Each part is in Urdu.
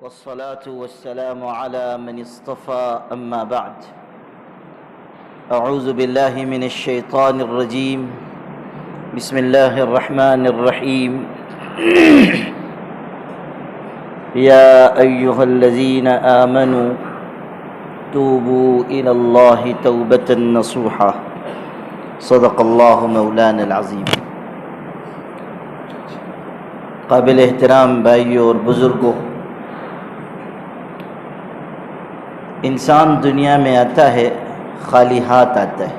والصلاة والسلام على من اصطفى أما بعد. أعوذ بالله من الشيطان الرجيم. بسم الله الرحمن الرحيم. يا أيها الذين آمنوا توبوا إلى الله توبة نصوحا. صدق الله مولانا العظيم. قابل احترام بھائیوں اور بزرگوں، انسان دنیا میں آتا ہے خالی ہاتھ آتا ہے،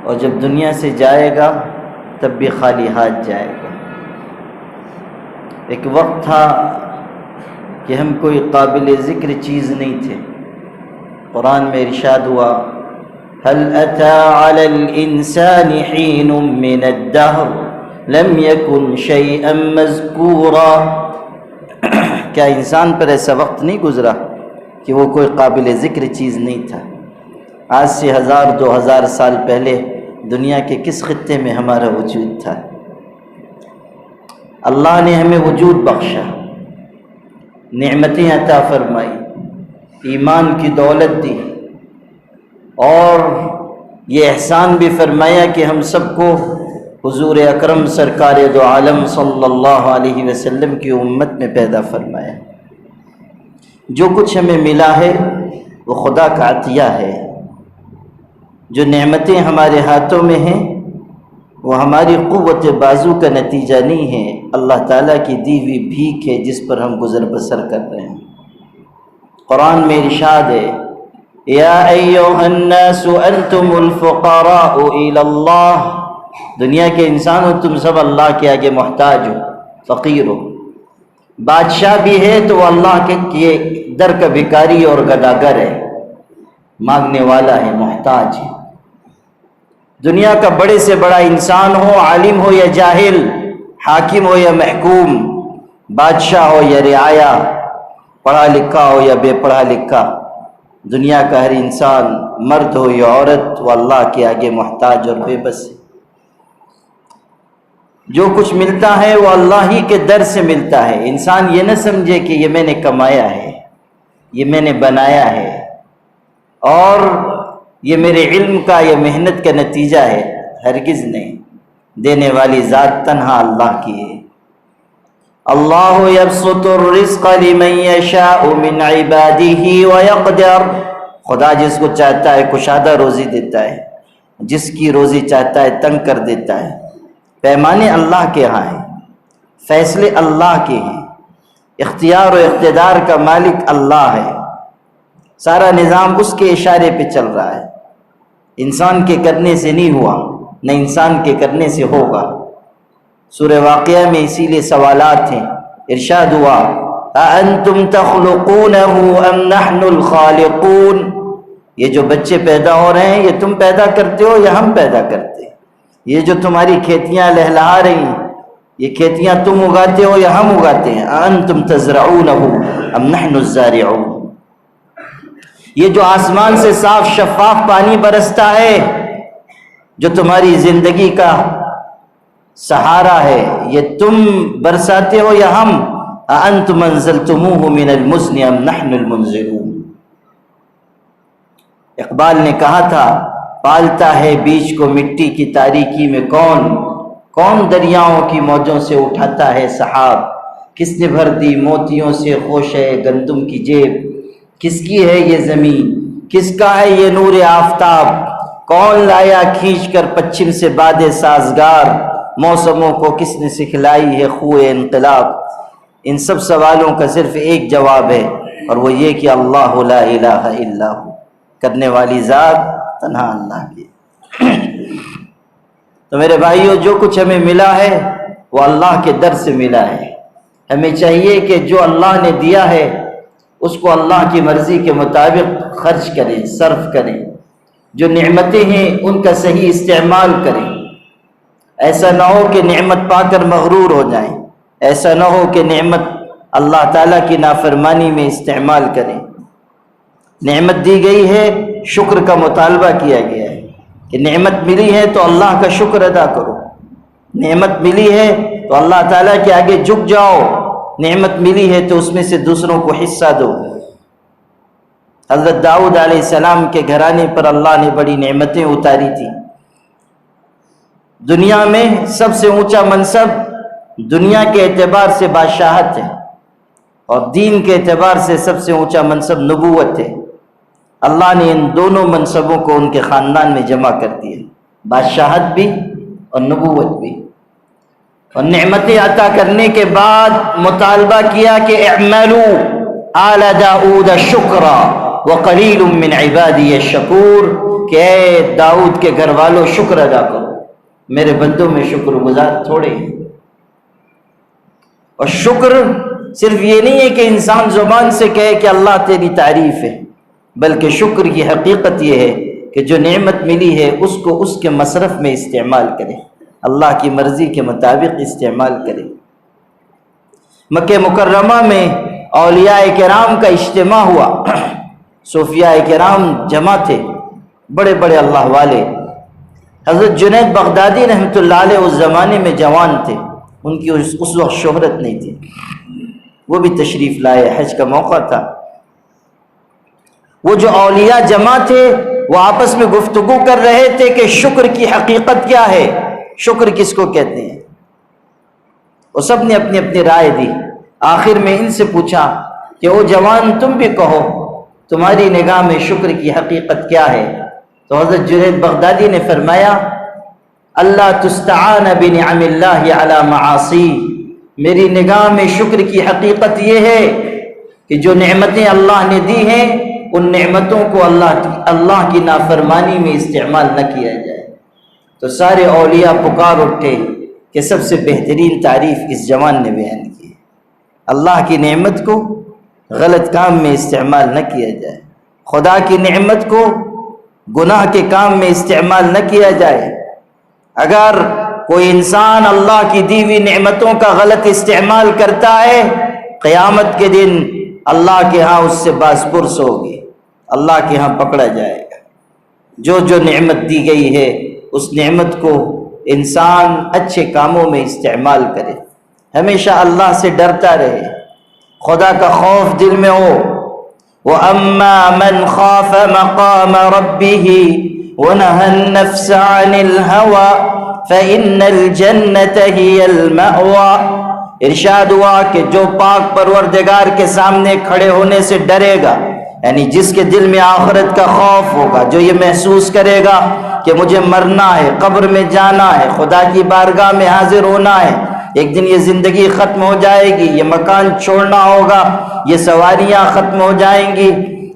اور جب دنیا سے جائے گا تب بھی خالی ہاتھ جائے گا۔ ایک وقت تھا کہ ہم کوئی قابل ذکر چیز نہیں تھے۔ قرآن میں ارشاد ہوا، هل أتى على الإنسان حين من الدهر لم يكن شيئا مذكورا۔ کیا انسان پر ایسا وقت نہیں گزرا کہ وہ کوئی قابل ذکر چیز نہیں تھا؟ آج سے 1000-2000 سال پہلے دنیا کے کس خطے میں ہمارا وجود تھا؟ اللہ نے ہمیں وجود بخشا، نعمتیں عطا فرمائی، ایمان کی دولت دی، اور یہ احسان بھی فرمایا کہ ہم سب کو حضور اکرم سرکار دو عالم صلی اللہ علیہ وسلم کی امت میں پیدا فرمایا۔ جو کچھ ہمیں ملا ہے وہ خدا کا عطیہ ہے۔ جو نعمتیں ہمارے ہاتھوں میں ہیں وہ ہماری قوت بازو کا نتیجہ نہیں ہے، اللہ تعالیٰ کی دی ہوئی بھیک ہے جس پر ہم گزر بسر کر رہے ہیں۔ قرآن میں ارشاد ہے، یا ایھا الناس انتم الفقراء الی اللہ۔ دنیا کے انسان ہو، تم سب اللہ کے آگے محتاج ہو، فقیر ہو۔ بادشاہ بھی ہے تو وہ اللہ کے در کا بھکاری اور گداگر ہے، مانگنے والا ہے، محتاج ہے۔ دنیا کا بڑے سے بڑا انسان ہو، عالم ہو یا جاہل، حاکم ہو یا محکوم، بادشاہ ہو یا رعایا، پڑھا لکھا ہو یا بے پڑھا لکھا، دنیا کا ہر انسان، مرد ہو یا عورت، وہ اللہ کے آگے محتاج اور بے بس ہے۔ جو کچھ ملتا ہے وہ اللہ ہی کے در سے ملتا ہے۔ انسان یہ نہ سمجھے کہ یہ میں نے کمایا ہے، یہ میں نے بنایا ہے، اور یہ میرے علم کا یا محنت کا نتیجہ ہے، ہرگز نہیں۔ دینے والی ذات تنہا اللہ کی ہے۔ اللہ یبسط الرزق لمن یشاء من عبادہ ویقدر۔ خدا جس کو چاہتا ہے کشادہ روزی دیتا ہے، جس کی روزی چاہتا ہے تنگ کر دیتا ہے۔ پیمانے اللہ کے ہاں ہیں، فیصلے اللہ کے ہیں، اختیار و اقتدار کا مالک اللہ ہے۔ سارا نظام اس کے اشارے پہ چل رہا ہے۔ انسان کے کرنے سے نہیں ہوا، نہ انسان کے کرنے سے ہوگا۔ سورہ واقعہ میں اسی لیے سوالات ہیں۔ ارشاد ہوا، اَأَنْتُمْ تَخْلُقُونَهُ أَمْ نَحْنُ الْخَالِقُونَ۔ یہ جو بچے پیدا ہو رہے ہیں یہ تم پیدا کرتے ہو یا ہم پیدا کرتے ہیں؟ یہ جو تمہاری کھیتیاں لہلہا رہی ہیں یہ کھیتیاں تم اگاتے ہو یا ہم اگاتے ہیں؟ أَأَنْتُمْ تَزْرَعُونَهُ أَمْ نَحْنُ الزَّارِعُونَ۔ یہ جو آسمان سے صاف شفاف پانی برستا ہے جو تمہاری زندگی کا سہارا ہے، یہ تم برساتے ہو یا ہم؟ أَأَنْتُمْ أَنزَلْتُمُوهُ مِنَ الْمُزْنِ أَمْ نَحْنُ الْمُنزِلُونَ۔ اقبال نے کہا تھا، پالتا ہے بیج کو مٹی کی تاریکی میں کون؟ کون دریاؤں کی موجوں سے اٹھاتا ہے سحاب؟ کس نے بھر دی موتیوں سے خوشے گندم کی جیب؟ کس کی ہے یہ زمین؟ کس کا ہے یہ نور آفتاب؟ کون لایا کھینچ کر پچھم سے باد سازگار؟ موسموں کو کس نے سکھلائی ہے خوئے انقلاب؟ ان سب سوالوں کا صرف ایک جواب ہے، اور وہ یہ کہ اللہ لا الہ الا ہو۔ کرنے والی ذات تنہا اللہ کی۔ تو میرے بھائیو، جو کچھ ہمیں ملا ہے وہ اللہ کے در سے ملا ہے۔ ہمیں چاہیے کہ جو اللہ نے دیا ہے اس کو اللہ کی مرضی کے مطابق خرچ کریں، صرف کریں۔ جو نعمتیں ہیں ان کا صحیح استعمال کریں۔ ایسا نہ ہو کہ نعمت پا کر مغرور ہو جائیں، ایسا نہ ہو کہ نعمت اللہ تعالیٰ کی نافرمانی میں استعمال کریں۔ نعمت دی گئی ہے، شکر کا مطالبہ کیا گیا ہے کہ نعمت ملی ہے تو اللہ کا شکر ادا کرو۔ نعمت ملی ہے تو اللہ تعالیٰ کے آگے جھک جاؤ، نعمت ملی ہے تو اس میں سے دوسروں کو حصہ دو۔ حضرت داؤد علیہ السلام کے گھرانے پر اللہ نے بڑی نعمتیں اتاری تھی۔ دنیا میں سب سے اونچا منصب دنیا کے اعتبار سے بادشاہت ہے، اور دین کے اعتبار سے سب سے اونچا منصب نبوت ہے۔ اللہ نے ان دونوں منصبوں کو ان کے خاندان میں جمع کر دیا، بادشاہت بھی اور نبوت بھی۔ اور نعمتیں عطا کرنے کے بعد مطالبہ کیا کہ اعملوا آل داؤد شکرا وقلیل من عبادی الشکور، کہ اے داؤد کے گھر والوں شکر ادا کرو، میرے بندوں میں شکر گزار تھوڑے ہیں۔ اور شکر صرف یہ نہیں ہے کہ انسان زبان سے کہے کہ اللہ تیری تعریف ہے، بلکہ شکر کی حقیقت یہ ہے کہ جو نعمت ملی ہے اس کو اس کے مصرف میں استعمال کرے، اللہ کی مرضی کے مطابق استعمال کرے۔ مکہ مکرمہ میں اولیاء کرام کا اجتماع ہوا، صوفیاء کرام جمع تھے، بڑے بڑے اللہ والے۔ حضرت جنید بغدادی رحمۃ اللہ علیہ اس زمانے میں جوان تھے، ان کی اس وقت شہرت نہیں تھی، وہ بھی تشریف لائے، حج کا موقع تھا۔ وہ جو اولیاء جمع تھے وہ آپس میں گفتگو کر رہے تھے کہ شکر کی حقیقت کیا ہے، شکر کس کو کہتے ہیں۔ اور سب نے اپنی اپنی رائے دی۔ آخر میں ان سے پوچھا کہ او جوان، تم بھی کہو تمہاری نگاہ میں شکر کی حقیقت کیا ہے؟ تو حضرت جنید بغدادی نے فرمایا اللہ تستعان بنعم اللہ علی معاصی، میری نگاہ میں شکر کی حقیقت یہ ہے کہ جو نعمتیں اللہ نے دی ہیں ان نعمتوں کو اللہ کی نافرمانی میں استعمال نہ کیا جائے۔ تو سارے اولیاء پکار اٹھے کہ سب سے بہترین تعریف اس جوان نے بیان کی، اللہ کی نعمت کو غلط کام میں استعمال نہ کیا جائے، خدا کی نعمت کو گناہ کے کام میں استعمال نہ کیا جائے۔ اگر کوئی انسان اللہ کی دی ہوئی نعمتوں کا غلط استعمال کرتا ہے، قیامت کے دن اللہ کے ہاں اس سے باز پرس ہوگی، اللہ کے ہاں پکڑا جائے گا۔ جو نعمت دی گئی ہے اس نعمت کو انسان اچھے کاموں میں استعمال کرے، ہمیشہ اللہ سے ڈرتا رہے، خدا کا خوف دل میں ہو۔ وَأَمَّا مَنْ خَافَ مَقَامَ رَبِّهِ وَنَهَى النَّفْسَ عَنِ الْهَوَى فَإِنَّ الْجَنَّةَ هِيَ الْمَأْوَى۔ ارشاد ہوا کہ جو پاک پروردگار کے سامنے کھڑے ہونے سے ڈرے گا، یعنی جس کے دل میں آخرت کا خوف ہوگا، جو یہ محسوس کرے گا کہ مجھے مرنا ہے، قبر میں جانا ہے، خدا کی بارگاہ میں حاضر ہونا ہے، ایک دن یہ زندگی ختم ہو جائے گی، یہ مکان چھوڑنا ہوگا، یہ سواریاں ختم ہو جائیں گی،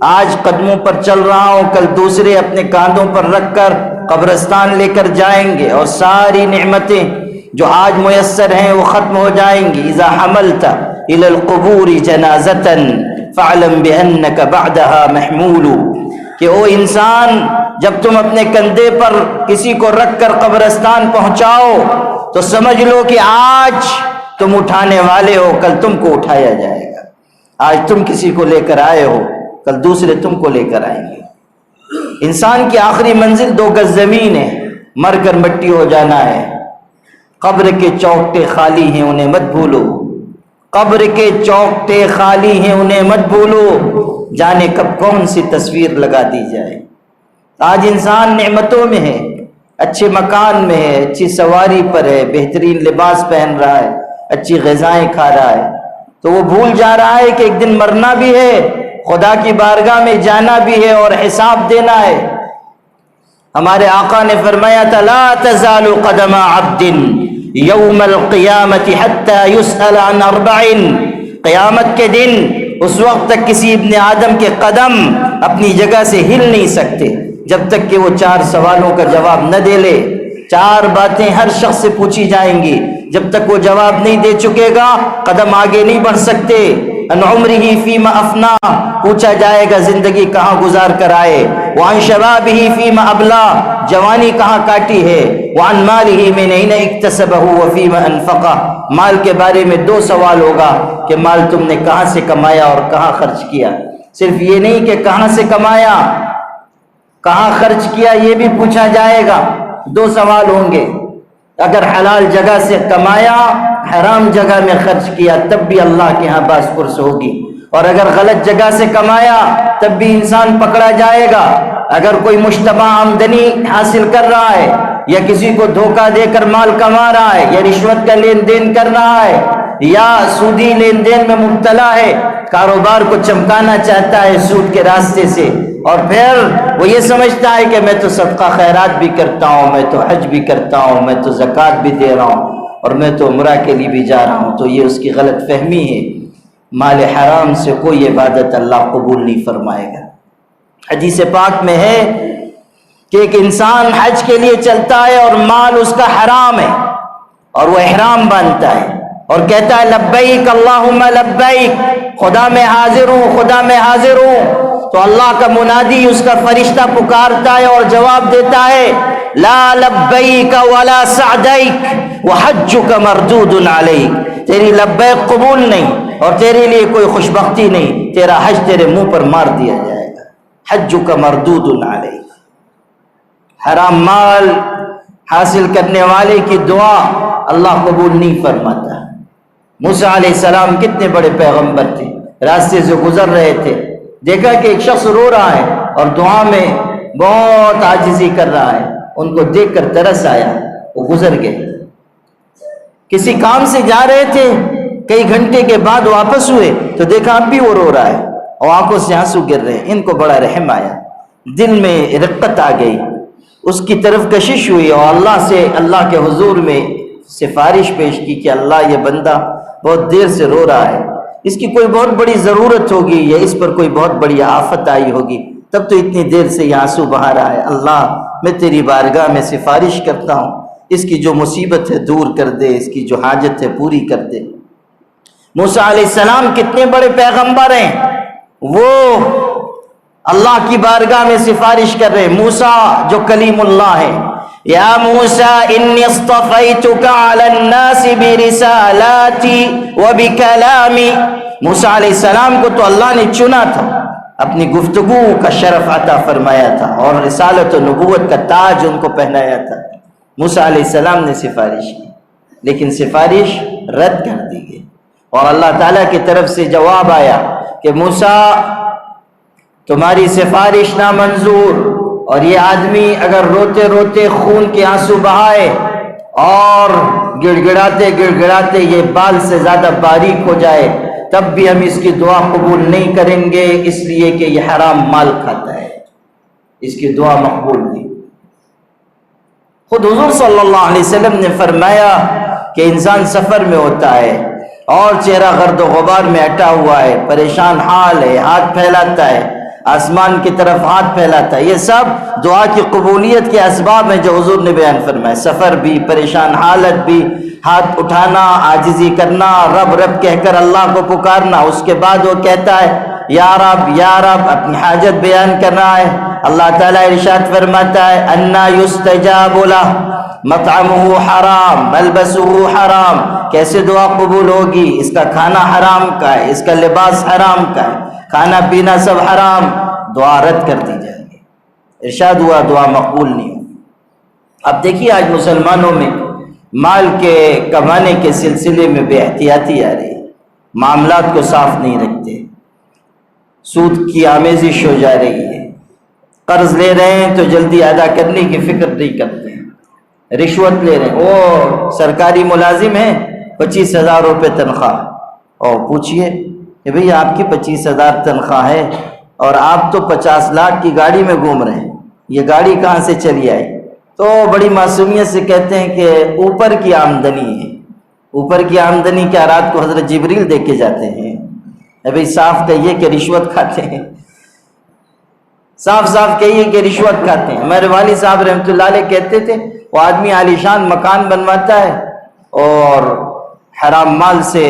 آج قدموں پر چل رہا ہوں، کل دوسرے اپنے کاندھوں پر رکھ کر قبرستان لے کر جائیں گے، اور ساری نعمتیں جو آج میسر ہیں وہ ختم ہو جائیں گی۔ اذا حملت الى القبور جنازة فاعلم بانك بعدها محمول، کہ او انسان جب تم اپنے کندھے پر کسی کو رکھ کر قبرستان پہنچاؤ تو سمجھ لو کہ آج تم اٹھانے والے ہو، کل تم کو اٹھایا جائے گا۔ آج تم کسی کو لے کر آئے ہو، کل دوسرے تم کو لے کر آئیں گے۔ انسان کی آخری منزل 2 گز زمین ہے، مر کر مٹی ہو جانا ہے۔ قبر کے چوکٹے خالی ہیں انہیں مت بھولو، قبر کے چوکٹے خالی ہیں انہیں مت بھولو، جانے کب کون سی تصویر لگا دی جائے۔ آج انسان نعمتوں میں ہے، اچھے مکان میں ہے، اچھی سواری پر ہے، بہترین لباس پہن رہا ہے، اچھی غذائیں کھا رہا ہے، تو وہ بھول جا رہا ہے کہ ایک دن مرنا بھی ہے، خدا کی بارگاہ میں جانا بھی ہے اور حساب دینا ہے۔ ہمارے آقا نے فرمایا تھا لا تزال قدم عبد یوم القیامت حتی یسأل عن 4، قیامت کے دن اس وقت تک کسی ابن آدم کے قدم اپنی جگہ سے ہل نہیں سکتے جب تک کہ وہ 4 سوالوں کا جواب نہ دے لے۔ 4 باتیں ہر شخص سے پوچھی جائیں گی، جب تک وہ جواب نہیں دے چکے گا قدم آگے نہیں بڑھ سکتے۔ ان عمرہ فیما افنا، پوچھا جائے گا زندگی کہاں گزار کر آئے۔ وعن شبابہ فیما ابلا، جوانی کہاں کاٹی ہے۔ وعن مالہ من این اکتسبہ وفیما انفقہ، مال کے بارے میں 2 سوال ہوگا کہ مال تم نے کہاں سے کمایا اور کہاں خرچ کیا۔ صرف یہ نہیں کہ کہاں سے کمایا، کہاں خرچ کیا یہ بھی پوچھا جائے گا۔ 2 سوال ہوں گے، اگر حلال جگہ سے کمایا حرام جگہ میں خرچ کیا تب بھی اللہ کے ہاں باز پرس ہوگی، اور اگر غلط جگہ سے کمایا تب بھی انسان پکڑا جائے گا۔ اگر کوئی مشتبہ آمدنی حاصل کر رہا ہے، یا کسی کو دھوکہ دے کر مال کما رہا ہے، یا رشوت کا لین دین کر رہا ہے، یا سودی لین دین میں مبتلا ہے، کاروبار کو چمکانا چاہتا ہے سود کے راستے سے، اور پھر وہ یہ سمجھتا ہے کہ میں تو صدقہ خیرات بھی کرتا ہوں، میں تو حج بھی کرتا ہوں، میں تو زکوٰۃ بھی دے رہا ہوں، اور میں تو عمرہ کے لیے بھی جا رہا ہوں، تو یہ اس کی غلط فہمی ہے۔ مال حرام سے کوئی عبادت اللہ قبول نہیں فرمائے گا۔ حدیث پاک میں ہے کہ ایک انسان حج کے لیے چلتا ہے اور مال اس کا حرام ہے، اور وہ احرام باندھتا ہے اور کہتا ہے لبیک اللہم لبیک، خدا میں حاضر ہوں، خدا میں حاضر ہوں، تو اللہ کا منادی، اس کا فرشتہ پکارتا ہے اور جواب دیتا ہے لا لبیک ولا سعدیک وحجک مردود علیک، تیری لبیک قبول نہیں اور تیرے لیے کوئی خوشبختی نہیں، تیرا حج تیرے منہ پر مار دیا جائے گا، حجک مردود علیک۔ حرام مال حاصل کرنے والے کی دعا اللہ قبول نہیں فرماتا۔ موسیٰ علیہ السلام کتنے بڑے پیغمبر تھے، راستے سے گزر رہے تھے، دیکھا کہ ایک شخص رو رہا ہے اور دعا میں بہت عاجزی کر رہا ہے، ان کو دیکھ کر ترس آیا، وہ گزر گئے۔ کسی کام سے جا رہے تھے، کئی گھنٹے کے بعد واپس ہوئے تو دیکھا اب بھی وہ رو رہا ہے اور آنکھوں سے آنسو گر رہے ہیں۔ ان کو بڑا رحم آیا، دل میں رقت آ گئی، اس کی طرف کشش ہوئی اور اللہ سے، اللہ کے حضور میں سفارش پیش کی کہ اللہ یہ بندہ بہت دیر سے رو رہا ہے، اس کی کوئی بہت بڑی ضرورت ہوگی یا اس پر کوئی بہت بڑی آفت آئی ہوگی، تب تو اتنی دیر سے یہ آنسو بہا رہا ہے۔ اللہ میں تیری بارگاہ میں سفارش کرتا ہوں، اس کی جو مصیبت ہے دور کر دے، اس کی جو حاجت ہے پوری کر دے۔ موسیٰ علیہ السلام کتنے بڑے پیغمبر ہیں، وہ اللہ کی بارگاہ میں سفارش کر رہے۔ موسیٰ جو کلیم اللہ ہے، یا موسیٰ انی اصطفیتک علی الناس برسالاتی وبکلامی، موسیٰ علیہ السلام کو تو اللہ نے چنا تھا، اپنی گفتگو کا شرف عطا فرمایا تھا اور رسالت و نبوت کا تاج ان کو پہنایا تھا۔ موسیٰ علیہ السلام نے سفارش کی، لیکن سفارش رد کر دی گئی، اور اللہ تعالیٰ کی طرف سے جواب آیا کہ موسیٰ تمہاری سفارش نامنظور، اور یہ آدمی اگر روتے روتے خون کے آنسو بہائے اور گڑ گڑاتے گڑ گڑاتے یہ بال سے زیادہ باریک ہو جائے تب بھی ہم اس کی دعا قبول نہیں کریں گے، اس لیے کہ یہ حرام مال کھاتا ہے، اس کی دعا مقبول نہیں۔ خود حضور صلی اللہ علیہ وسلم نے فرمایا کہ انسان سفر میں ہوتا ہے اور چہرہ گرد و غبار میں اٹا ہوا ہے، پریشان حال ہے، ہاتھ پھیلاتا ہے، آسمان کی طرف ہاتھ پھیلاتا ہے، یہ سب دعا کی قبولیت کے اسباب ہیں جو حضور نے بیان فرمایا۔ سفر بھی، پریشان حالت بھی، ہاتھ اٹھانا، عاجزی کرنا، رب رب کہہ کر اللہ کو پکارنا، اس کے بعد وہ کہتا ہے یا رب، اپنی حاجت بیان کر رہا ہے۔ اللہ تعالیٰ ارشاد فرماتا ہے انا یستجاب لہ مطعمہ حرام ملبسہ حرام، کیسے دعا قبول ہوگی؟ اس کا کھانا حرام کا ہے، اس کا لباس حرام کا ہے، کھانا پینا سب حرام، دعا رد کر دی جائے گی۔ ارشاد ہوا دعا مقبول نہیں ہوگی۔ اب دیکھیے آج مسلمانوں میں مال کے کمانے کے سلسلے میں بے احتیاطی آ رہی ہے، معاملات کو صاف نہیں رکھتے، سود کی آمیزش ہو جا رہی ہے، قرض لے رہے ہیں تو جلدی ادا کرنے کی فکر نہیں کرتے ہیں، رشوت لے رہے ہیں، وہ سرکاری ملازم ہیں 25,000 روپے تنخواہ، اور پوچھئے کہ بھئی آپ کی 25,000 تنخواہ ہے اور آپ تو 50 لاکھ کی گاڑی میں گھوم رہے ہیں، یہ گاڑی کہاں سے چلی آئی؟ تو بڑی معصومیت سے کہتے ہیں کہ اوپر کی آمدنی ہے۔ اوپر کی آمدنی کیا رات کو حضرت جبریل دے کے جاتے ہیں؟ بھئی صاف کہیے کہ رشوت کھاتے ہیں، صاف کہیے کہ رشوت کھاتے ہیں۔ ہمارے والد صاحب رحمۃ اللہ علیہ کہتے تھے وہ آدمی عالیشان مکان بنواتا ہے اور حرام مال سے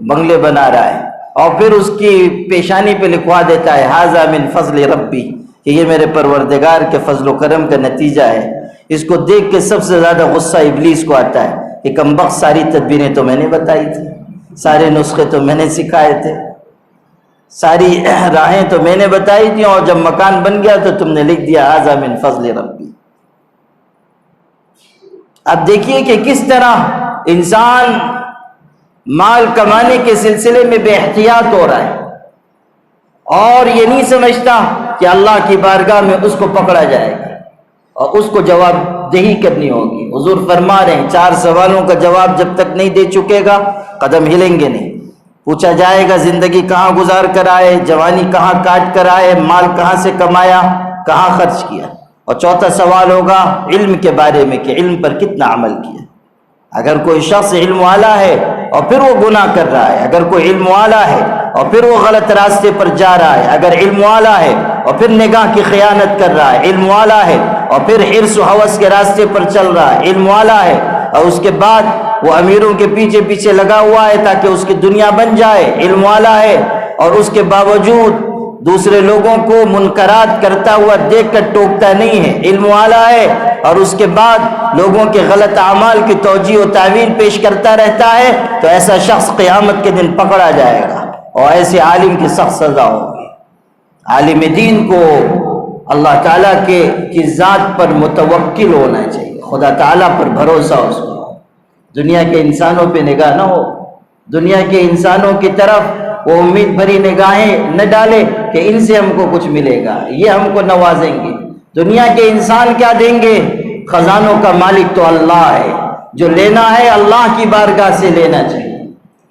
بنگلے بنا رہا ہے، اور پھر اس کی پیشانی پہ لکھوا دیتا ہے ھذا من فضل ربی، کہ یہ میرے پروردگار کے فضل و کرم کا نتیجہ ہے۔ اس کو دیکھ کے سب سے زیادہ غصہ ابلیس کو آتا ہے کہ کمبخت، ساری تدبیریں تو میں نے بتائی تھی، سارے نسخے تو میں نے سکھائے تھے، ساری راہیں تو میں نے بتائی تھی، اور جب مکان بن گیا تو تم نے لکھ دیا ھذا من فضل ربی۔ اب دیکھیے کہ کس طرح انسان مال کمانے کے سلسلے میں بے احتیاط ہو رہا ہے اور یہ نہیں سمجھتا کہ اللہ کی بارگاہ میں اس کو پکڑا جائے گا اور اس کو جواب دہی کرنی ہوگی۔ حضور فرما رہے ہیں 4 سوالوں کا جواب جب تک نہیں دے چکے گا قدم ہلیں گے نہیں۔ پوچھا جائے گا زندگی کہاں گزار کر آئے، جوانی کہاں کاٹ کر آئے، مال کہاں سے کمایا، کہاں خرچ کیا، اور چوتھا سوال ہوگا علم کے بارے میں کہ علم پر کتنا عمل کیا۔ اگر کوئی شخص علم والا ہے اور پھر وہ گناہ کر رہا ہے، اگر کوئی علم والا ہے اور پھر وہ غلط راستے پر جا رہا ہے، اگر علم والا ہے اور پھر نگاہ کی خیانت کر رہا ہے، علم والا ہے اور پھر حرص و ہوس کے راستے پر چل رہا ہے، علم والا ہے اور اس کے بعد وہ امیروں کے پیچھے پیچھے لگا ہوا ہے تاکہ اس کی دنیا بن جائے، علم والا ہے اور اس کے باوجود دوسرے لوگوں کو منکرات کرتا ہوا دیکھ کر ٹوکتا نہیں ہے، علم والا ہے اور اس کے بعد لوگوں کے غلط اعمال کی توجیہ و تعویل پیش کرتا رہتا ہے، تو ایسا شخص قیامت کے دن پکڑا جائے گا اور ایسے عالم کی سخت سزا ہوگی۔ عالم دین کو اللہ تعالیٰ کی ذات پر متوکل ہونا چاہیے، خدا تعالیٰ پر بھروسہ اس کو، دنیا کے انسانوں پہ نگاہ نہ ہو، دنیا کے انسانوں کی طرف وہ امید بھری نگاہیں نہ ڈالے کہ ان سے ہم کو کچھ ملے گا، یہ ہم کو نوازیں گے۔ دنیا کے انسان کیا دیں گے؟ خزانوں کا مالک تو اللہ ہے، جو لینا ہے اللہ کی بارگاہ سے لینا چاہیے۔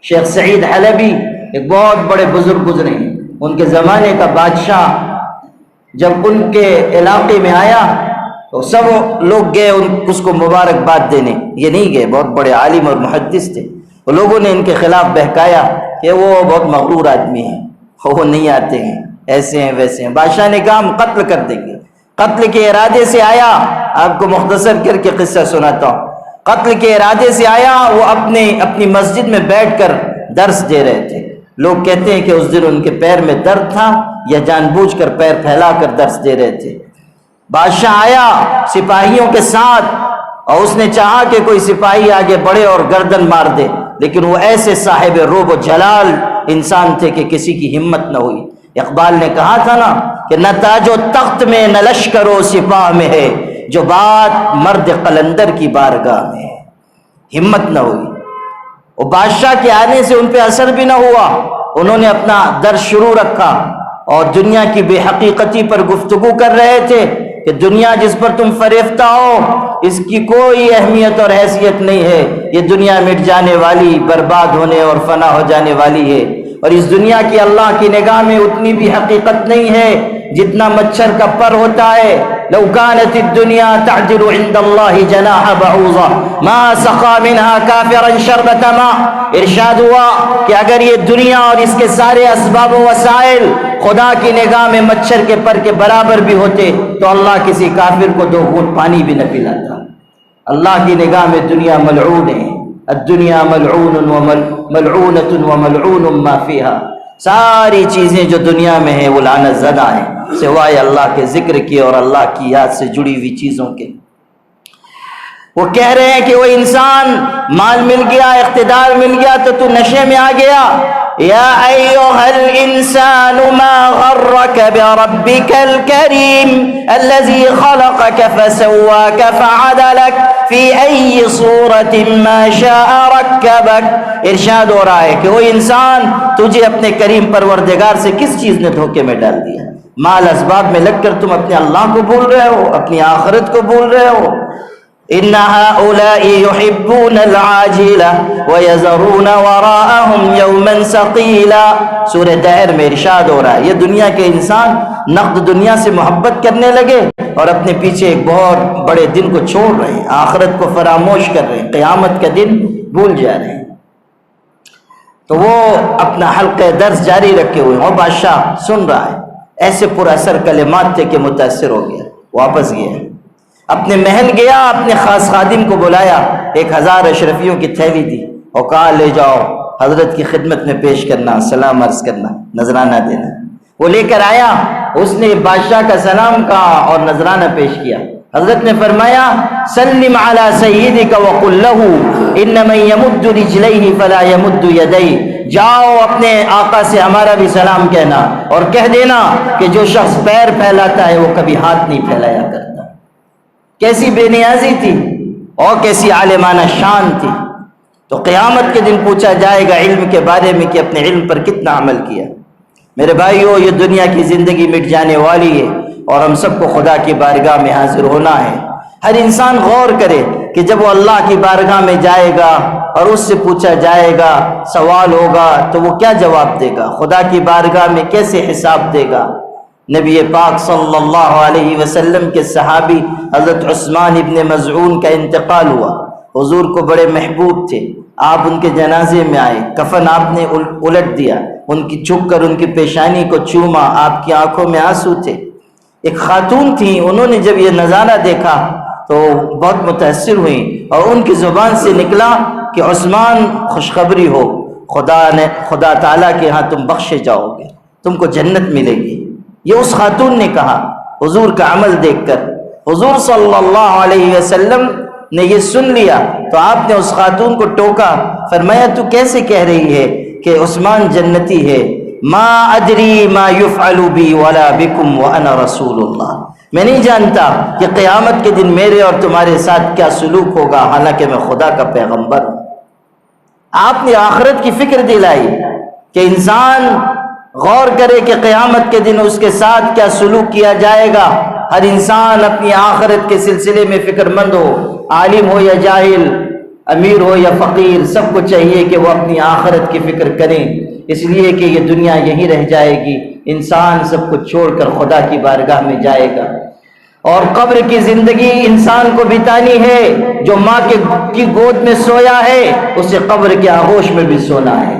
شیخ سعید حلبی ایک بہت بڑے بزرگ گزرے، ان کے زمانے کا بادشاہ جب ان کے علاقے میں آیا تو سب لوگ گئے اس کو مبارکباد دینے، یہ نہیں گئے، بہت بڑے عالم اور محدث تھے، وہ لوگوں نے ان کے خلاف بہکایا کہ وہ بہت مغرور آدمی ہیں، وہ نہیں آتے ہیں، ایسے ہیں ویسے ہیں۔ بادشاہ نے کہا ہم قتل کر دیں گے۔ قتل کے ارادے سے آیا، آپ کو مختصر کر کے قصہ سناتا ہوں۔ قتل کے ارادے سے آیا، وہ اپنی مسجد میں بیٹھ کر درس دے رہے تھے۔ لوگ کہتے ہیں کہ اس دن ان کے پیر میں درد تھا یا جان بوجھ کر پیر پھیلا کر درس دے رہے تھے۔ بادشاہ آیا سپاہیوں کے ساتھ اور اس نے چاہا کہ کوئی سپاہی آگے بڑھے اور گردن مار دے، لیکن وہ ایسے صاحب رعب و جلال انسان تھے کہ کسی کی ہمت نہ ہوئی۔ اقبال نے کہا تھا نا کہ نہ تاج و تخت میں نہ لشکر و سپاہ میں ہے، جو بات مرد قلندر کی بارگاہ میں ہے، ہمت نہ ہوئی۔ وہ بادشاہ کے آنے سے ان پہ اثر بھی نہ ہوا، انہوں نے اپنا درس شروع رکھا اور دنیا کی بے حقیقتی پر گفتگو کر رہے تھے کہ دنیا جس پر تم فریفتہ ہو اس کی کوئی اہمیت اور حیثیت نہیں ہے، یہ دنیا مٹ جانے والی، برباد ہونے اور فنا ہو جانے والی ہے، اور اس دنیا کی اللہ کی نگاہ میں اتنی بھی حقیقت نہیں ہے جتنا مچھر کا پر ہوتا ہے۔ لو كانت الدنيا تعدل عند الله جناح بعوضة ما سقى منها كافرا شربة ماء۔ ارشاد ہوا کہ اگر یہ دنیا اور اس کے سارے اسباب و وسائل خدا کی نگاہ میں مچھر کے پر کے برابر بھی ہوتے تو اللہ کسی کافر کو 2 گھونٹ پانی بھی نہ پلاتا۔ اللہ کی نگاہ میں دنیا ملعون ہے، الدنیا ملعون وملعونۃ وملعون ما فيها۔ ساری چیزیں جو دنیا میں ہیں وہ لعنت زدہ ہیں سوائے اللہ کے ذکر کی اور اللہ کی یاد سے جڑی ہوئی چیزوں کے۔ وہ کہہ رہے ہیں کہ وہ انسان مال مل گیا، اقتدار مل گیا تو تو نشے میں آ گیا۔ یا ایھا الانسان ما غرک بربک الکریم الذی خلقک فسواک فعدلک فی ای صورت ما شاء رکبک۔ ارشاد ہو رہا ہے کہ وہ انسان تجھے اپنے کریم پروردگار سے کس چیز نے دھوکے میں ڈال دیا؟ مال اسباب میں لگ کر تم اپنے اللہ کو بھول رہے ہو، اپنی آخرت کو بھول رہے ہو۔ ان هؤلاء يحبون العاجلة ويذرون وراءهم يوما ثقيلا۔ سورہ دہر میں ارشاد ہو رہا ہے یہ دنیا کے انسان نقد دنیا سے محبت کرنے لگے اور اپنے پیچھے ایک بہت بڑے دن کو چھوڑ رہے ہیں، آخرت کو فراموش کر رہے ہیں، قیامت کا دن بھول جا رہے ہیں۔ تو وہ اپنا حلقہ درس جاری رکھے ہوئے اور بادشاہ سن رہا ہے، ایسے پر اثر کلمات تھے کہ متاثر ہو گیا، واپس گیا، اپنے محل گیا، اپنے خاص خادم کو بلایا، 1000 اشرفیوں کی تھیلی دی اور کہا لے جاؤ حضرت کی خدمت میں پیش کرنا، سلام عرض کرنا، نذرانہ دینا۔ وہ لے کر آیا، اس نے بادشاہ کا سلام کہا اور نذرانہ پیش کیا۔ حضرت نے فرمایا سلم علی سیدک وقل له ان من یمد رجلیہ فلا یمد یدیہ۔ جاؤ اپنے آقا سے ہمارا بھی سلام کہنا اور کہہ دینا کہ جو شخص پیر پھیلاتا ہے وہ کبھی ہاتھ نہیں پھیلایا کرتا۔ کیسی بے نیازی تھی اور کیسی عالمانہ شان تھی۔ تو قیامت کے دن پوچھا جائے گا علم کے بارے میں کہ اپنے علم پر کتنا عمل کیا۔ میرے بھائیو، یہ دنیا کی زندگی مٹ جانے والی ہے اور ہم سب کو خدا کی بارگاہ میں حاضر ہونا ہے۔ ہر انسان غور کرے کہ جب وہ اللہ کی بارگاہ میں جائے گا اور اس سے پوچھا جائے گا، سوال ہوگا، تو وہ کیا جواب دے گا؟ خدا کی بارگاہ میں کیسے حساب دے گا؟ نبی پاک صلی اللہ علیہ وسلم کے صحابی حضرت عثمان ابن مظعون کا انتقال ہوا۔ حضور کو بڑے محبوب تھے، آپ ان کے جنازے میں آئے، کفن آپ نے الٹ دیا، ان کی جھک کر ان کی پیشانی کو چوما، آپ کی آنکھوں میں آنسو تھے۔ ایک خاتون تھی، انہوں نے جب یہ نظارہ دیکھا تو بہت متاثر ہوئی اور ان کی زبان سے نکلا کہ عثمان خوشخبری ہو، خدا تعالیٰ کے ہاں تم بخشے جاؤ گے، تم کو جنت ملے گی۔ یہ اس خاتون نے کہا حضور کا عمل دیکھ کر۔ حضور صلی اللہ علیہ وسلم نے یہ سن لیا تو آپ نے اس خاتون کو ٹوکا، فرمایا تو کیسے کہہ رہی ہے کہ عثمان جنتی ہے؟ ما ادری ما یفعل بی ولا بکم وانا رسول اللہ، میں نہیں جانتا کہ قیامت کے دن میرے اور تمہارے ساتھ کیا سلوک ہوگا، حالانکہ میں خدا کا پیغمبر ہوں۔ آپ نے آخرت کی فکر دلائی کہ انسان غور کرے کہ قیامت کے دن اس کے ساتھ کیا سلوک کیا جائے گا۔ ہر انسان اپنی آخرت کے سلسلے میں فکر مند ہو، عالم ہو یا جاہل، امیر ہو یا فقیر، سب کو چاہیے کہ وہ اپنی آخرت کی فکر کریں، اس لیے کہ یہ دنیا یہی رہ جائے گی، انسان سب کچھ چھوڑ کر خدا کی بارگاہ میں جائے گا۔ اور قبر کی زندگی انسان کو بتانی ہے۔ جو ماں کی گود میں سویا ہے اسے قبر کے آغوش میں بھی سونا ہے۔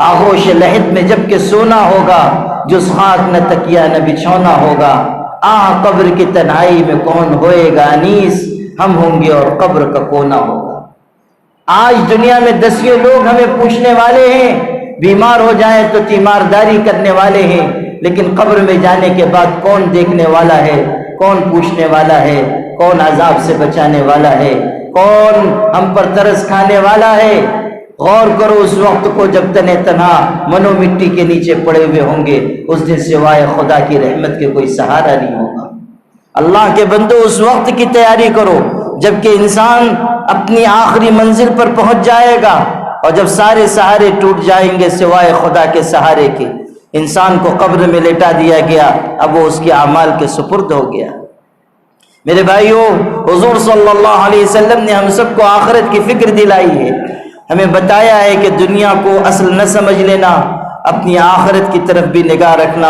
آغوش لحد میں جب کہ سونا ہوگا، جس خاک نہ تکیا نہ بچھونا ہوگا، قبر کی تنہائی میں کون ہوئے گا انیس، ہم ہوں گے اور قبر کا کونا ہوگا۔ آج دنیا میں دسیوں لوگ ہمیں پوچھنے والے ہیں، بیمار ہو جائیں تو تیمارداری کرنے والے ہیں، لیکن قبر میں جانے کے بعد کون دیکھنے والا ہے، کون پوچھنے والا ہے، کون عذاب سے بچانے والا ہے، کون ہم پر ترس کھانے والا ہے؟ غور کرو اس وقت کو جب تنے تنہا منو مٹی کے نیچے پڑے ہوئے ہوں گے، اس دن سوائے خدا کی رحمت کے کوئی سہارا نہیں ہوگا۔ اللہ کے بندو، اس وقت کی تیاری کرو جبکہ انسان اپنی آخری منزل پر پہنچ جائے گا، اور جب سارے سہارے ٹوٹ جائیں گے سوائے خدا کے سہارے کے، انسان کو قبر میں لٹا دیا گیا، اب وہ اس کے اعمال کے سپرد ہو گیا۔ میرے بھائیو، حضور صلی اللہ علیہ وسلم نے ہم سب کو آخرت کی فکر دلائی ہے، ہمیں بتایا ہے کہ دنیا کو اصل نہ سمجھ لینا، اپنی آخرت کی طرف بھی نگاہ رکھنا،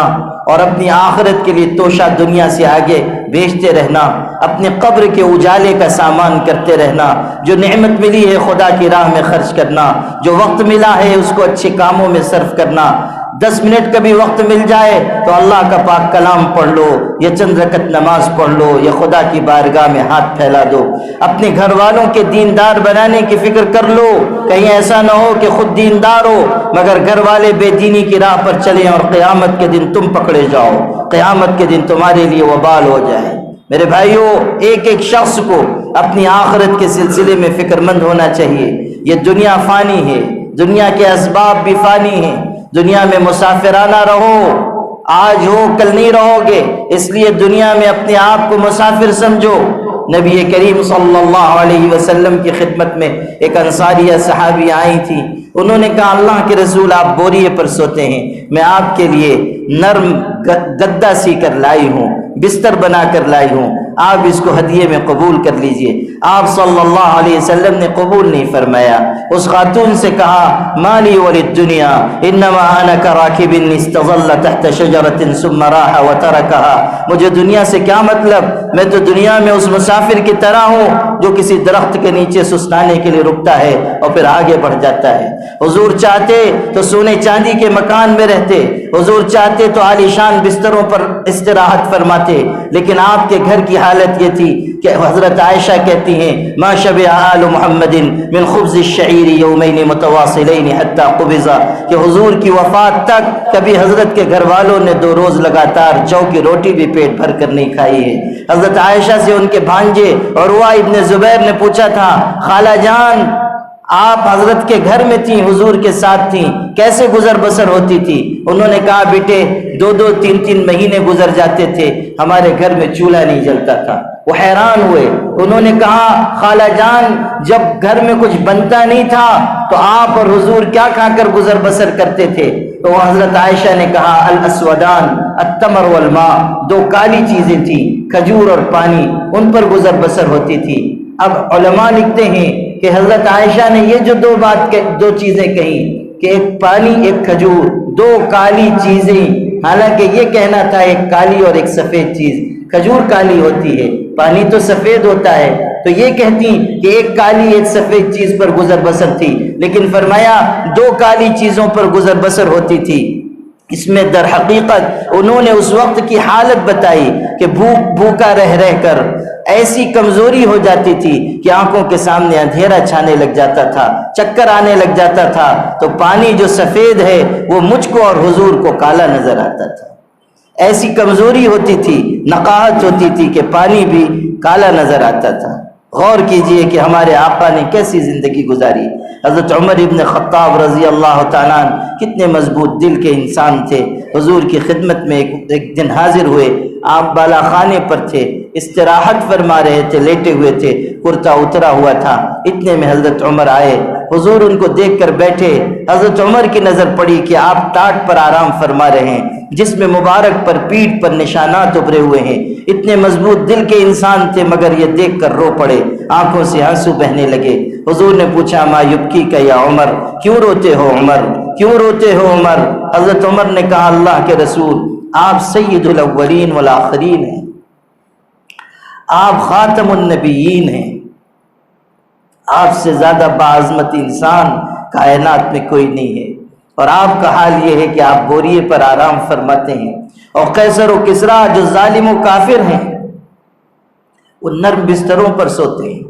اور اپنی آخرت کے لیے توشہ دنیا سے آگے بھیجتے رہنا، اپنے قبر کے اجالے کا سامان کرتے رہنا، جو نعمت ملی ہے خدا کی راہ میں خرچ کرنا، جو وقت ملا ہے اس کو اچھے کاموں میں صرف کرنا۔ 10 منٹ کا بھی وقت مل جائے تو اللہ کا پاک کلام پڑھ لو، یا چند رکعت نماز پڑھ لو، یا خدا کی بارگاہ میں ہاتھ پھیلا دو۔ اپنے گھر والوں کے دیندار بنانے کی فکر کر لو، کہیں ایسا نہ ہو کہ خود دیندار ہو مگر گھر والے بے دینی کی راہ پر چلیں اور قیامت کے دن تم پکڑے جاؤ، قیامت کے دن تمہارے لیے وبال ہو جائے۔ میرے بھائیوں، ایک ایک شخص کو اپنی آخرت کے سلسلے میں فکر مند ہونا چاہیے۔ یہ دنیا فانی ہے، دنیا کے اسباب بھی فانی ہیں، دنیا میں مسافرانہ رہو، آج ہو کل نہیں رہو گے، اس لیے دنیا میں اپنے آپ کو مسافر سمجھو۔ نبی کریم صلی اللہ علیہ وسلم کی خدمت میں ایک انصاریہ صحابی آئی تھی، انہوں نے کہا اللہ کے رسول آپ بوریے پر سوتے ہیں، میں آپ کے لیے نرم گدا سی کر لائی ہوں، بستر بنا کر لائی ہوں، آپ اس کو ہدیے میں قبول کر لیجئے۔ آپ صلی اللہ علیہ وسلم نے قبول نہیں فرمایا۔ اس خاتون سے کہا مالی وللدنیا انما انا کراکب استظل تحت شجرۃ ثم راح وترکها، مجھے دنیا سے کیا مطلب، میں تو دنیا میں اس مسافر کی طرح ہوں جو کسی درخت کے نیچے سستانے کے لیے رکتا ہے اور پھر آگے بڑھ جاتا ہے۔ حضور چاہتے تو سونے چاندی کے مکان میں رہتے، حضور چاہتے تو عالیشان بستروں پر استراحت فرماتے، لیکن آپ کے گھر کی حالت یہ تھی کہ حضرت عائشہ کہتی ہیں ما شبع آل محمد من خبز الشعیر یومین متواصلین حتی قبض، کہ حضور کی وفات تک کبھی حضرت کے گھر والوں نے 2 روز لگاتار جو کی روٹی بھی پیٹ بھر کر نہیں کھائی ہے۔ حضرت عائشہ سے ان کے بھانجے عروہ ابن زبیر نے پوچھا تھا خالہ جان آپ حضرت کے گھر میں تھیں، حضور کے ساتھ تھیں، کیسے گزر بسر ہوتی تھی؟ انہوں نے کہا بیٹے 2-2 3-3 مہینے گزر جاتے تھے، ہمارے گھر میں چولہا نہیں جلتا تھا، وہ حیران ہوئے. انہوں نے کہا خالہ جان جب گھر میں کچھ بنتا نہیں تھا تو آپ اور حضور کیا کھا کر گزر بسر کرتے تھے؟ تو حضرت عائشہ نے کہا الاسودان التمر والماء، 2 کالی چیزیں تھیں، کھجور اور پانی، ان پر گزر بسر ہوتی تھی. اب علماء لکھتے ہیں کہ حضرت عائشہ نے یہ جو 2 چیزیں کہیں کہ ایک پانی ایک کھجور، 2 کالی چیزیں، حالانکہ یہ کہنا تھا ایک کالی اور ایک سفید چیز. کھجور کالی ہوتی ہے، پانی تو سفید ہوتا ہے، تو یہ کہتی کہ ایک کالی ایک سفید چیز پر گزر بسر تھی، لیکن فرمایا 2 کالی چیزوں پر گزر بسر ہوتی تھی. اس میں در حقیقت انہوں نے اس وقت کی حالت بتائی کہ بھوکا رہ کر ایسی کمزوری ہو جاتی تھی کہ آنکھوں کے سامنے اندھیرا چھانے لگ جاتا تھا، چکر آنے لگ جاتا تھا، تو پانی جو سفید ہے وہ مجھ کو اور حضور کو کالا نظر آتا تھا. ایسی کمزوری ہوتی تھی، نقاہت ہوتی تھی کہ پانی بھی کالا نظر آتا تھا. غور کیجئے کہ ہمارے آقا نے کیسی زندگی گزاری. حضرت عمر ابن خطاب رضی اللہ تعالیٰ عنہ کتنے مضبوط دل کے انسان تھے. حضور کی خدمت میں ایک دن حاضر ہوئے. آپ بالا خانے پر تھے، استراحت فرما رہے تھے، لیٹے ہوئے تھے، کرتا اترا ہوا تھا. اتنے میں حضرت عمر آئے. حضور ان کو دیکھ کر بیٹھے. حضرت عمر کی نظر پڑی کہ آپ ٹاٹ پر آرام فرما رہے ہیں، جس میں مبارک پر پیٹھ پر نشانات ابھرے ہوئے ہیں. اتنے مضبوط دل کے انسان تھے، مگر یہ دیکھ کر رو پڑے، آنکھوں سے آنسو بہنے لگے. حضور نے پوچھا ما یبکی کا یا عمر، کیوں روتے ہو عمر، کیوں روتے ہو عمر؟ حضرت عمر نے کہا اللہ کے رسول آپ سید الاولین والآخرین ہیں، آپ خاتم النبیین ہیں، آپ سے زیادہ باعظمت انسان کائنات میں کوئی نہیں ہے، اور آپ کا حال یہ ہے کہ آپ بوریے پر آرام فرماتے ہیں، اور قیصر و کسریٰ جو ظالم و کافر ہیں وہ نرم بستروں پر سوتے ہیں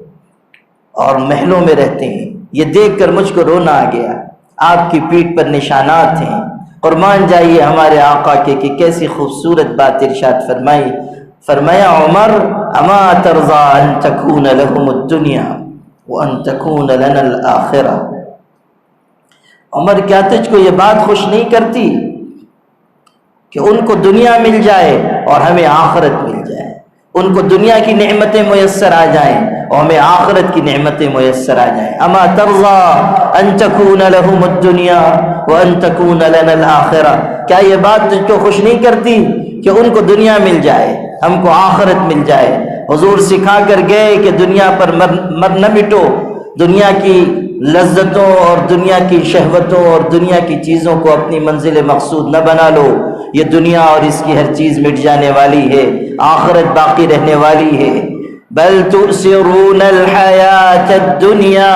اور محلوں میں رہتے ہیں. یہ دیکھ کر مجھ کو رونا آ گیا. آپ کی پیٹھ پر نشانات ہیں. قربان جائیے ہمارے آقا کے کہ کیسی خوبصورت بات ارشاد فرمائی. فرمایا عمر اما ترضى ان تكون لهم الدنيا وان تكون لنا الاخرہ. عمر کیا تجھ کو یہ بات خوش نہیں کرتی کہ ان کو دنیا مل جائے اور ہمیں آخرت مل جائے، ان کو دنیا کی نعمتیں میسر آ جائیں اور ہمیں آخرت کی نعمتیں میسر آ جائیں. اما ترضى ان تكون لهم الدنيا وان تكون لنا الاخرہ. کیا یہ بات تجھ کو خوش نہیں کرتی کہ ان کو دنیا مل جائے، ہم کو آخرت مل جائے؟ حضور سکھا کر گئے کہ دنیا پر مر نہ مٹو، دنیا کی لذتوں اور دنیا کی شہوتوں اور دنیا کی چیزوں کو اپنی منزل مقصود نہ بنا لو. یہ دنیا اور اس کی ہر چیز مٹ جانے والی ہے، آخرت باقی رہنے والی ہے. بل تؤثرون الحیاة الدنیا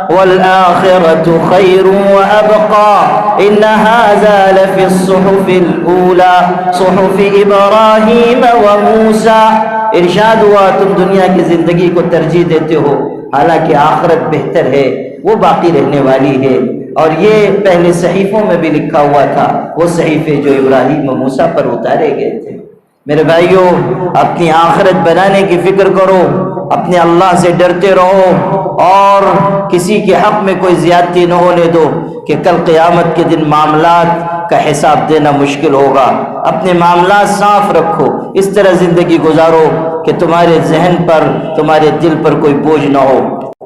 والآخرة خیر وابقى ان هذا لفی الصحف الاولى صحف ابراہیم وموسیٰ. ارشاد ہوا تم دنیا کی زندگی کو ترجیح دیتے ہو، حالانکہ آخرت بہتر ہے، وہ باقی رہنے والی ہے. اور یہ پہلے صحیفوں میں بھی لکھا ہوا تھا، وہ صحیفے جو ابراہیم و موسیٰ پر اتارے گئے تھے. میرے بھائیوں اپنی آخرت بنانے کی فکر کرو، اپنے اللہ سے ڈرتے رہو، اور کسی کے حق میں کوئی زیادتی نہ ہونے دو کہ کل قیامت کے دن معاملات کا حساب دینا مشکل ہوگا. اپنے معاملات صاف رکھو، اس طرح زندگی گزارو کہ تمہارے ذہن پر تمہارے دل پر کوئی بوجھ نہ ہو.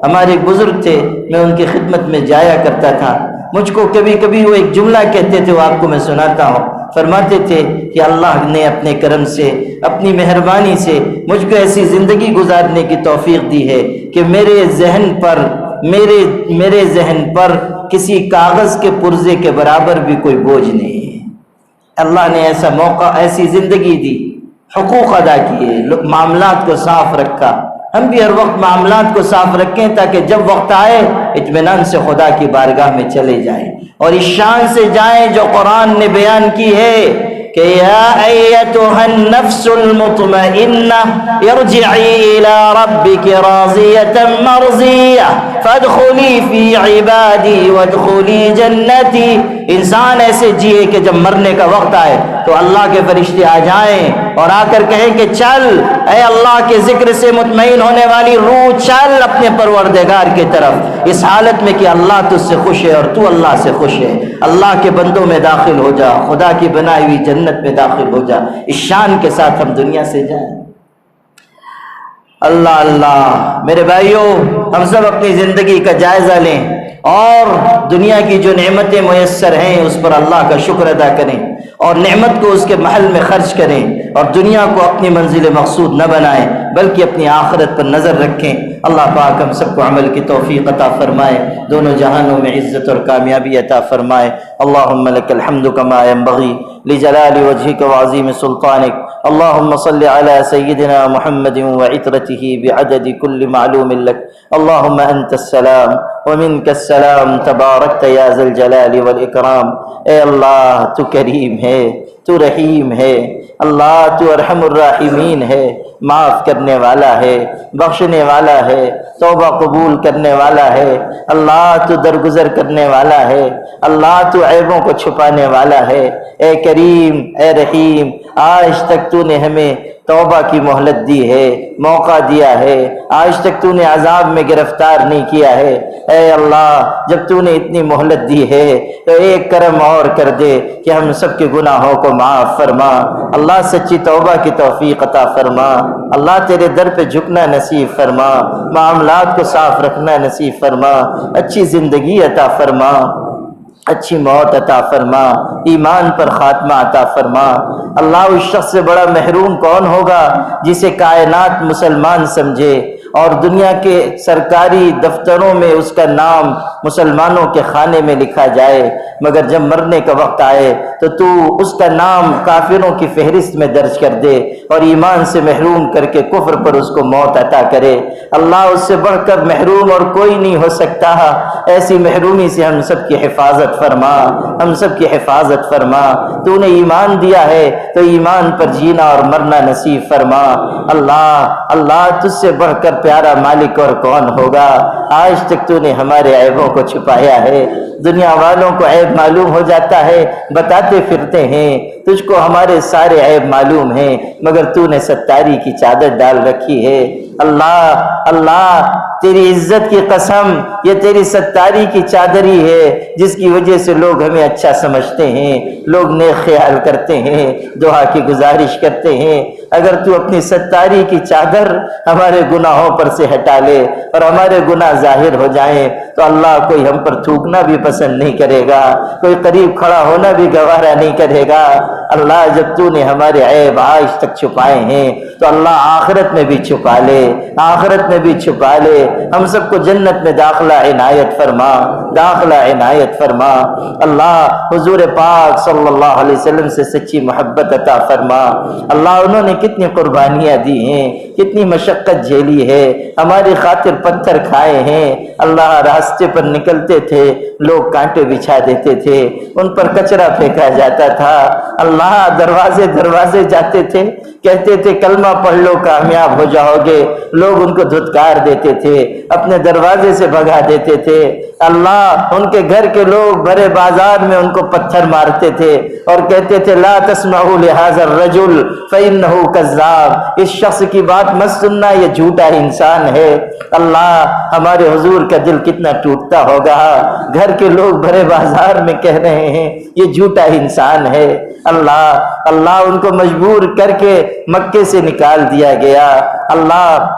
ہمارے ایک بزرگ تھے، میں ان کی خدمت میں جایا کرتا تھا. مجھ کو کبھی کبھی وہ ایک جملہ کہتے تھے، وہ آپ کو میں سناتا ہوں. فرماتے تھے کہ اللہ نے اپنے کرم سے، اپنی مہربانی سے مجھ کو ایسی زندگی گزارنے کی توفیق دی ہے کہ میرے ذہن پر کسی کاغذ کے پرزے کے برابر بھی کوئی بوجھ نہیں ہے. اللہ نے ایسا موقع، ایسی زندگی دی، حقوق ادا کیے، معاملات کو صاف رکھا. ہم بھی ہر وقت معاملات کو صاف رکھیں تاکہ جب وقت آئے اطمینان سے خدا کی بارگاہ میں چلے جائیں اور اس شان سے جائیں جو قرآن نے بیان کی ہے کہ یا ایتها النفس المطمئنہ ارجعی الی ربک راضیۃ مرضیہ فادخلی فی عبادی وادخلی جنتی. انسان ایسے جیے کہ جب مرنے کا وقت آئے تو اللہ کے فرشتے آ جائیں اور آ کر کہیں کہ چل اے اللہ کے ذکر سے مطمئن ہونے والی روح، چل اپنے پروردگار کی طرف، اس حالت میں کہ اللہ تجھ سے خوش ہے اور تو اللہ سے خوش ہے. اللہ کے بندوں میں داخل ہو جا، خدا کی بنائی ہوئی جنت میں داخل ہو جا. اس شان کے ساتھ ہم دنیا سے جائیں. اللہ اللہ میرے بھائیوں، ہم سب اپنی زندگی کا جائزہ لیں اور دنیا کی جو نعمتیں میسر ہیں اس پر اللہ کا شکر ادا کریں اور نعمت کو اس کے محل میں خرچ کریں اور دنیا کو اپنی منزل مقصود نہ بنائیں بلکہ اپنی آخرت پر نظر رکھیں۔ اللہ پاک ہم سب کو عمل کی توفیق عطا فرمائے، دونوں جہانوں میں عزت اور کامیابی عطا فرمائے۔ اللہم لک الحمد کما ینبغی لجلال وجہک وعظیم سلطانک۔ اللہم صل علی سیدنا محمد وعطرتہ بعدد کل معلوم لک۔ اللہم انت السلام ومنک السلام تبارکت یا ذا الجلال والاکرام۔ اے اللہ تو کریم ہے، تو رحیم ہے، اللہ تو ارحم الراحمین ہے، معاف کرنے والا ہے، بخشنے والا ہے، توبہ قبول کرنے والا ہے، اللہ تو درگزر کرنے والا ہے، اللہ تو عیبوں کو چھپانے والا ہے۔ اے کریم، اے رحیم، آج تک تو نے ہمیں توبہ کی مہلت دی ہے، موقع دیا ہے، آج تک تو نے عذاب میں گرفتار نہیں کیا ہے۔ اے اللہ، جب تو نے اتنی مہلت دی ہے تو ایک کرم اور کر دے کہ ہم سب کے گناہوں کو معاف فرما۔ اللہ سچی توبہ کی توفیق عطا فرما۔ اللہ تیرے در پہ جھکنا نصیب فرما، معاملات کو صاف رکھنا نصیب فرما، اچھی زندگی عطا فرما، اچھی موت عطا فرما، ایمان پر خاتمہ عطا فرما۔ اللہ اس شخص سے بڑا محروم کون ہوگا جسے کائنات مسلمان سمجھے اور دنیا کے سرکاری دفتروں میں اس کا نام مسلمانوں کے خانے میں لکھا جائے، مگر جب مرنے کا وقت آئے تو اس کا نام کافروں کی فہرست میں درج کر دے اور ایمان سے محروم کر کے کفر پر اس کو موت عطا کرے۔ اللہ اس سے بڑھ کر محروم اور کوئی نہیں ہو سکتا۔ ایسی محرومی سے ہم سب کی حفاظت فرما، ہم سب کی حفاظت فرما۔ تو نے ایمان دیا ہے تو ایمان پر جینا اور مرنا نصیب فرما۔ اللہ تجھ سے بڑھ کر پیارا مالک اور کون ہوگا؟ آج تک تو نے ہمارے عیبوں کو چھپایا ہے، دنیا والوں کو عیب معلوم ہو جاتا ہے، بتاتے پھرتے ہیں، تجھ کو ہمارے سارے عیب معلوم ہیں، مگر تو نے ستاری کی چادر ڈال رکھی ہے۔ اللہ تیری عزت کی قسم، یہ تیری ستاری کی چادر ہی ہے جس کی وجہ سے لوگ ہمیں اچھا سمجھتے ہیں، لوگ نیک خیال کرتے ہیں، دعا کی گزارش کرتے ہیں۔ اگر تو اپنی ستاری کی چادر ہمارے گناہوں پر سے ہٹا لے اور ہمارے گناہ ظاہر ہو جائیں تو اللہ کوئی ہم پر تھوکنا بھی پسند نہیں کرے گا، کوئی قریب کھڑا ہونا بھی گوارا نہیں کرے گا۔ اللہ جب تو نے ہمارے عیب آج تک چھپائے ہیں تو اللہ آخرت میں بھی چھپا لے، آخرت میں بھی چھپا لے۔ ہم سب کو جنت میں داخلہ عنایت فرما، داخلہ عنایت فرما۔ اللہ حضور پاک صلی اللہ علیہ وسلم سے سچی محبت عطا فرما۔ اللہ انہوں نے کتنی قربانیاں دی ہیں، کتنی مشقت جھیلی ہے، ہماری خاطر پتھر کھائے ہیں۔ اللہ راستے پر نکلتے تھے، لوگ کانٹے بچھا دیتے تھے، ان پر کچرا پھینکا جاتا تھا۔ اللہ دروازے جاتے تھے، کہتے تھے کلمہ پڑھ لو کامیاب ہو جاؤ گے، لوگ ان کو دھتکار دیتے تھے، اپنے دروازے سے بھگا دیتے تھے۔ اللہ ان کے گھر کے لوگ بھرے بازار میں ان کو پتھر مارتے تھے اور کہتے تھے لا تسمعوا لهذا الرجل فإنه كذاب، اس شخص کی بات مت سننا، یہ جھوٹا انسان ہے۔ اللہ ہمارے حضور کا دل کتنا ٹوٹتا ہوگا، گھر کے لوگ بھرے بازار میں کہہ رہے ہیں یہ جھوٹا انسان ہے۔ اللہ ان کو مجبور کر کے مکے سے نکال دیا گیا۔ اللہ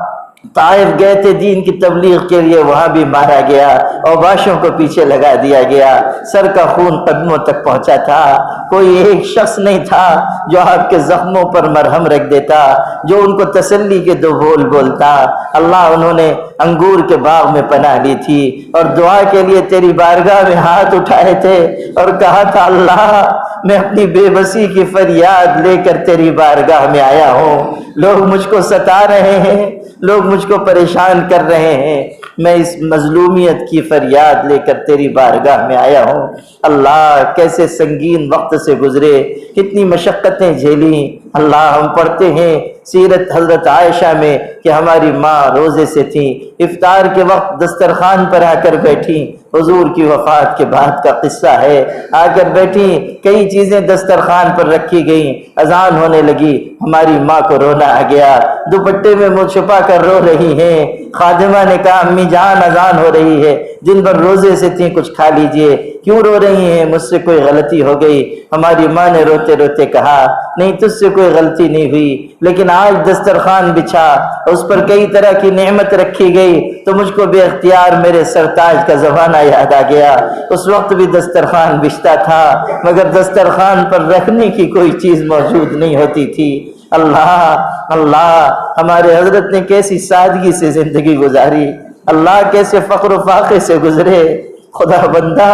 طائف گئے تھے دین کی تبلیغ کے لیے، وہاں بھی مارا گیا، اوباشوں کو پیچھے لگا دیا گیا، سر کا خون قدموں تک پہنچا تھا۔ کوئی ایک شخص نہیں تھا جو آپ کے زخموں پر مرہم رکھ دیتا، جو ان کو تسلی کے دو بول بولتا۔ اللہ انہوں نے انگور کے باغ میں پناہ لی تھی اور دعا کے لیے تیری بارگاہ میں ہاتھ اٹھائے تھے اور کہا تھا اللہ میں اپنی بے بسی کی فریاد لے کر تیری بارگاہ میں آیا ہوں، لوگ مجھ کو ستا رہے ہیں، لوگ مجھ کو پریشان کر رہے ہیں، میں اس مظلومیت کی فریاد لے کر تیری بارگاہ میں آیا ہوں۔ اللہ کیسے سنگین وقت سے گزرے، کتنی مشقتیں جھیلی۔ اللہ ہم پڑھتے ہیں سیرت حضرت عائشہ میں کہ ہماری ماں روزے سے تھیں، افطار کے وقت دسترخوان پر آ کر بیٹھی حضور کی وفات کے بعد کا قصہ ہے۔ آ کر بیٹھی، کئی چیزیں دسترخوان پر رکھی گئیں، اذان ہونے لگی، ہماری ماں کو رونا آ گیا، دوپٹے میں منہ چھپا کر رو رہی ہیں۔ خادمہ نے کہا امی جان اذان ہو رہی ہے، دن بھر روزے سے تھیں، کچھ کھا لیجئے، کیوں رو رہی ہیں؟ مجھ سے کوئی غلطی ہو گئی۔ ہماری ماں نے روتے روتے کہا نہیں تجھ سے کوئی غلطی نہیں ہوئی، لیکن آج دسترخوان بچھا، اس پر کئی طرح کی نعمت رکھی گئی تو مجھ کو بے اختیار میرے سرتاج کا زمانہ یاد آ گیا۔ اس وقت بھی دسترخوان بچھتا تھا مگر دسترخوان پر رکھنے کی کوئی چیز موجود نہیں ہوتی تھی۔ اللہ اللہ، ہمارے حضرت نے کیسی سادگی سے زندگی گزاری، اللہ کیسے فقر و فاقے سے گزرے۔ خدا بندہ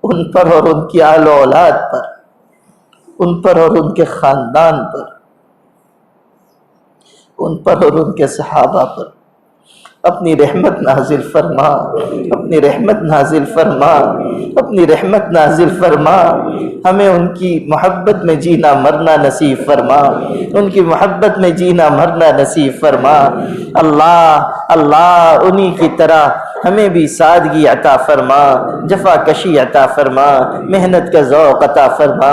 ان پر اور ان کی آل و اولاد پر، ان پر اور ان کے خاندان پر، ان پر اور ان کے صحابہ پر اپنی رحمت نازل فرما، اپنی رحمت نازل فرما، اپنی رحمت نازل فرما۔ ہمیں ان کی محبت میں جینا مرنا نصیب فرما، ان کی محبت میں جینا مرنا نصیب فرما۔ اللہ اللہ، انہی کی طرح ہمیں بھی سادگی عطا فرما، جفا کشی عطا فرما، محنت کا ذوق عطا فرما۔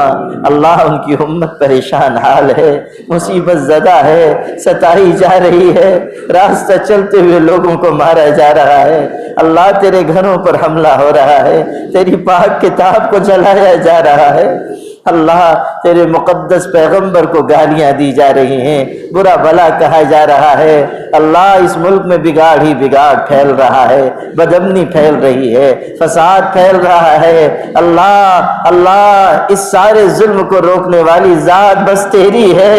اللہ ان کی امت پریشان حال ہے، مصیبت زدہ ہے، ستائی جا رہی ہے، راستہ چلتے ہوئے لوگوں کو مارا جا رہا ہے۔ اللہ تیرے گھروں پر حملہ ہو رہا ہے، تیری پاک کتاب کو جلایا جا رہا ہے۔ اللہ تیرے مقدس پیغمبر کو گالیاں دی جا رہی ہیں، برا بھلا کہا جا رہا ہے۔ اللہ اس ملک میں بگاڑ ہی بگاڑ پھیل رہا ہے، بدامنی پھیل رہی ہے، فساد پھیل رہا ہے۔ اللہ اللہ، اس سارے ظلم کو روکنے والی ذات بس تیری ہے۔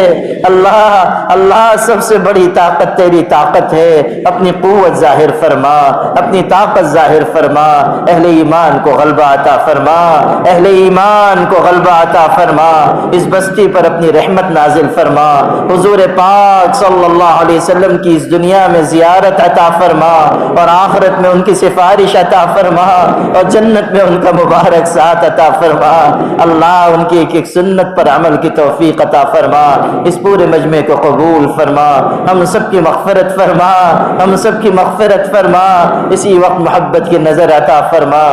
اللہ اللہ، سب سے بڑی طاقت تیری طاقت ہے، اپنی قوت ظاہر فرما، اپنی طاقت ظاہر فرما۔ اہل ایمان کو غلبہ عطا فرما، اہل ایمان کو غلبہ عطا فرما، اس بستی پر اپنی رحمت نازل فرما۔ حضور پاک صلی اللہ علیہ وسلم کی اس دنیا میں زیارت عطا فرما، اور آخرت میں ان کی سفارش عطا فرما، اور جنت میں ان کا مبارک ساتھ عطا فرما۔ اللہ ان کی ایک ایک سنت پر عمل کی توفیق عطا فرما، اس پورے مجمع کو قبول فرما، ہم سب کی مغفرت فرما، ہم سب کی مغفرت فرما۔ اسی وقت محبت کی نظر عطا فرما،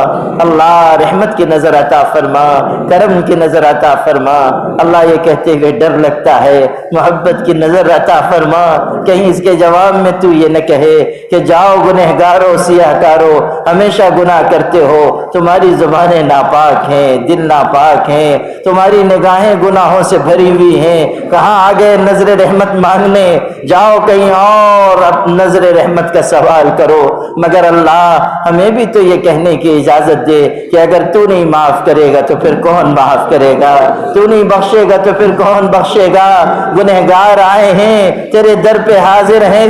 اللہ رحمت کی نظر عطا فرما، کرم کی نظر عطا فرما۔ اللہ یہ کہتے ہوئے ڈر لگتا ہے، محبت کی نظر عطا فرما، کہیں اس کے جواب میں تو یہ نہ کہے کہ جاؤ گنہگارو سیاہ کارو، ہمیشہ گناہ کرتے ہو، تمہاری زبانیں ناپاک ہیں، دل ناپاک ہیں، تمہاری نگاہیں گناہوں سے بھری ہوئی ہیں، کہاں آگے نظر رحمت مانگنے، جاؤ کہیں اور اب نظر رحمت کا سوال کرو۔ مگر اللہ ہمیں بھی تو یہ کہنے کی اجازت دے کہ اگر تو نہیں معاف کرے گا تو پھر کون معاف کرے گا، تو نہیں بخشے گا تو پھر کون بخشے گا۔ گنہگار آئے ہیں تیرے در پہ حاضر ہیں،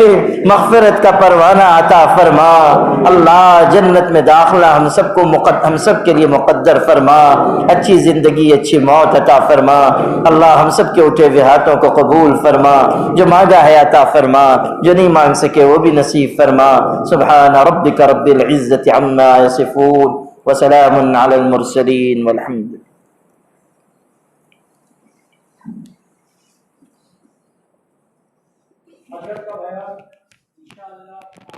مغفرت کا پروانہ عطا فرما۔ اللہ جنت میں داخلہ ہم سب کے لیے مقدر فرما، اچھی زندگی اچھی موت عطا فرما۔ اللہ ہم سب کے اٹھے ہوئے ہاتھوں کو قبول فرما، جو مانگا ہے عطا فرما، جو نہیں مانگ سکے وہ بھی نصیب فرما۔ سبحان ربک رب العزت عما یصفون وسلام علی المرسلین والحمد للہ۔ حضرت کا بیان انشاءاللہ